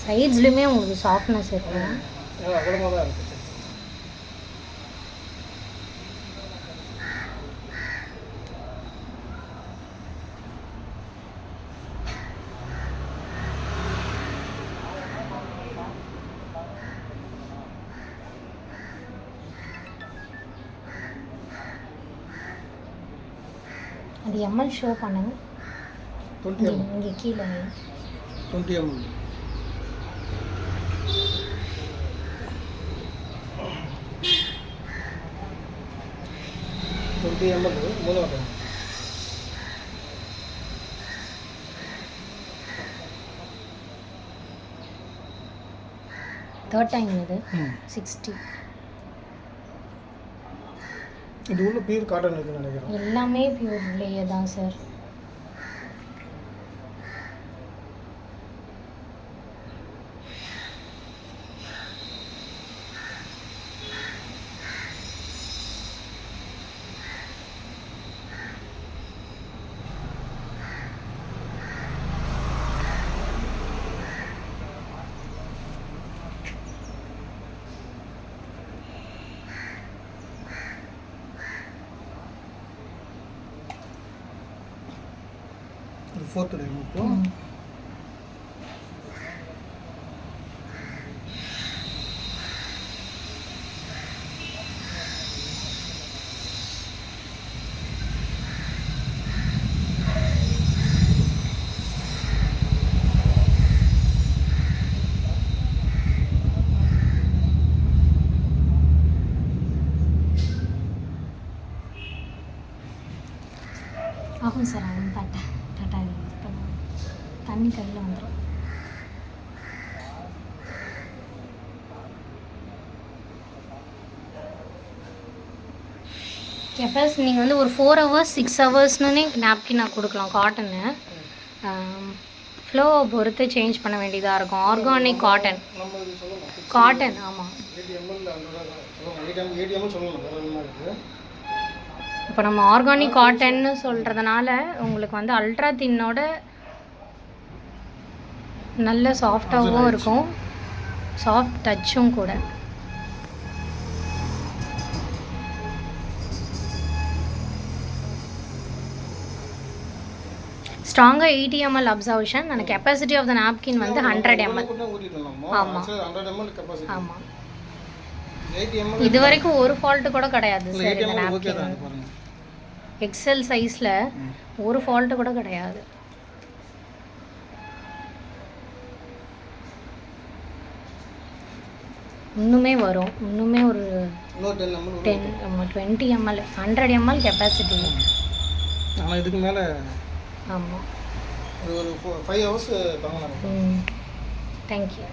சைட்ஸ்லையுமே உங்களுக்கு சாஃப்ட்னஸ் இருக்கும். அவ்வளோமா தான் இருக்குது. அது எம்எல் ஷோ பண்ணுங்க. 20 ml. இங்கே கீழே 20 ml. மூணு வகை. தேர்ட் டைம் இது 60. இது உள்ள பியூர் காட்டன் இருக்குன்னு நினைக்கிறேன். எல்லாமே பியூர் லேயர் தான் சார். இது ஃபோர்த் டைம் இப்போ. ஆகும் சார். அவன் டாட்டா தண்ணி கையில் வந்துடும். கெப்பாஸ் நீங்கள் வந்து ஒரு 4 hours 6 ஹவர்ஸ்னே நாப்கின் நான் கொடுக்கலாம். காட்டனு ஃப்ளோவை பொறுத்து சேஞ்ச் பண்ண வேண்டியதாக இருக்கும். Organic cotton. காட்டன் ஆமாம். இப்போ நம்ம ஆர்கானிக் காட்டன்னு சொல்கிறதுனால உங்களுக்கு வந்து அல்ட்ரா தின்னோட நல்ல சாஃப்டாகவும் இருக்கும், சாஃப்ட் டச்சும் கூட. ஸ்ட்ராங்காக 80 ml அப்சர்வேஷன். அந்த கெப்பாசிட்டி ஆஃப் த நாப்கின் வந்து 100 ml. ஆமாம் ஆமாம். இது வரைக்கும் ஒரு ஃபால்ட்டு கூட கிடையாது சார் இந்த நாப்கின். எக்ஸல் சைஸில் ஒரு ஃபால்ட்டு கூட கிடையாது. இன்னுமே வரும். இன்னுமே ஒரு 20 ml 100 ml கெப்பாசிட்டி. ஆனால் இதுக்கு மேலே ஆமாம் ஒரு 5 hours தாங்கலாம். தேங்க்யூ.